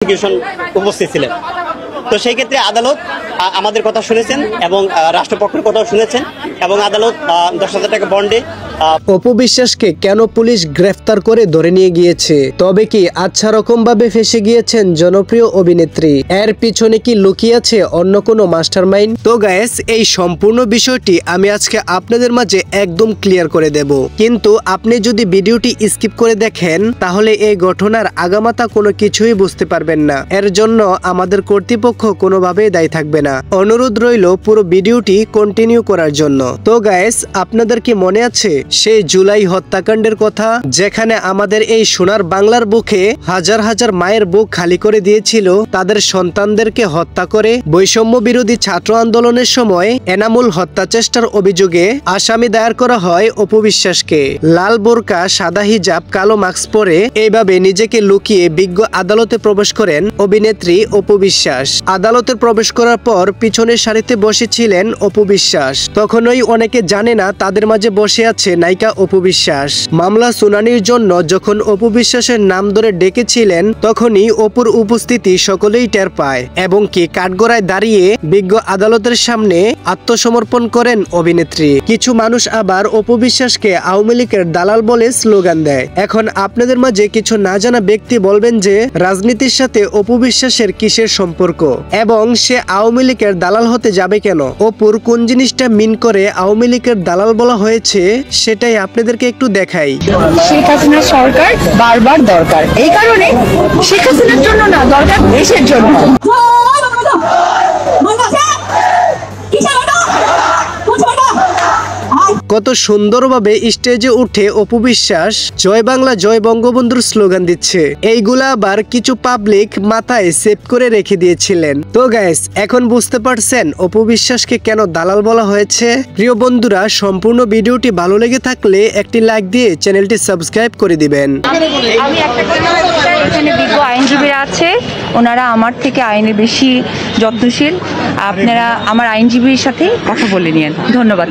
Prosecution উপস্থিত ছিলেন। তো সেই ক্ষেত্রে আদালত আমাদের কথা শুনেছেন এবং রাষ্ট্রপক্ষের কথাও শুনেছেন এবং আদালত 10,000 টাকা বন্ডে অপু বিশ্বাসকে কেন পুলিশ গ্রেফতার করে ধরে নিয়ে গিয়েছে? তবে কি আচ্ছা রকম ভাবে ফেসে গিয়েছেন জনপ্রিয় অভিনেত্রী? এর পিছনে কি লুকিয়ে আছে অন্য কোনো মাস্টারমাইন্ড? তো গাইস, এই সম্পূর্ণ বিষয়টি আমি আজকে আপনাদের মাঝে একদম ক্লিয়ার করে দেব। কিন্তু আপনি যদি ভিডিওটি স্কিপ করে দেখেন তাহলে এই ঘটনার আগামাতা কোনো কিছুই বুঝতে পারবেন না। এর জন্য আমাদের কর্তৃপক্ষ কোনোভাবেই দায়ী থাকবে না। অনুরোধ রইল পুরো ভিডিওটি কন্টিনিউ করার জন্য। তো গাইস, আপনাদের কি মনে আছে সেই জুলাই হত্যাকাণ্ডের কথা, যেখানে আমাদের এই সোনার বাংলার বুকে হাজার হাজার মায়ের বুক খালি করে দিয়েছিল তাদের সন্তানদেরকে হত্যা করে? বৈষম্য বিরোধী ছাত্র আন্দোলনের সময় এনামুল হত্যা চেষ্টার অভিযোগে আসামি দায়ের করা হয় অপু বিশ্বাসকে। লাল বোরকা, সাদা হিজাব, কালো মাস্ক পরে এইভাবে নিজেকে লুকিয়ে বিজ্ঞ আদালতে প্রবেশ করেন অভিনেত্রী অপু বিশ্বাস। আদালতে প্রবেশ করার পর পিছনের সারিতে বসেছিলেন অপু বিশ্বাস। তখনই অনেকে জানে না তাদের মাঝে বসে আছে নায়িকা অপু বিশ্বাস। মামলা শুনানির জন্য যখন অপু বিশ্বাসের নাম ধরে ডেকেছিলেন তখনই অপুর উপস্থিতি সকলেই টের পায় এবং কি কাঠগড়ায় দাঁড়িয়ে বিজ্ঞ আদালতের সামনে আত্মসমর্পণ করেন অভিনেত্রী। কিছু মানুষ আবার অপু বিশ্বাসকে আওয়ামী লীগের দালাল বলে স্লোগান দেয়। এখন আপনাদের মাঝে কিছু না জানা ব্যক্তি বলবেন যে রাজনীতির সাথে অপু বিশ্বাসের কিসের সম্পর্ক এবং সে আওয়ামী লীগের দালাল হতে যাবে কেন? অপুর কোন জিনিসটা মিন করে আওয়ামী লীগের দালাল বলা হয়েছে সেটাই আপনাদেরকে একটু দেখাই। শেখ হাসিনা সরকার বারবার দরকার, এই কারণে শেখ হাসিনার জন্য না, দরকার দেশের জন্য। কত সুন্দরভাবে স্টেজে উঠে অপু বিশ্বাস জয় বাংলা জয় বঙ্গবন্ধুর স্লোগান দিচ্ছে। এইগুলা আবার কিছু পাবলিক মাথায় সেভ করে রেখে দিয়েছিলেন। তো গাইস, এখন বুঝতে পারছেন অপু বিশ্বাসকে কেন দালাল বলা হয়েছে? প্রিয় বন্ধুরা, সম্পূর্ণ ভিডিওটি ভালো লেগে থাকলে একটি লাইক দিয়ে চ্যানেলটি সাবস্ক্রাইব করে দিবেন। আমি একটা কথা বলতে চাই, এখানে বিজ্ঞ আইনজীবীরা আছে, ওনারা আমার থেকে আইনে বেশি যত্নশীল। আপনারা আমার আইনজীবীর সাথে কথা বলে নিন। ধন্যবাদ।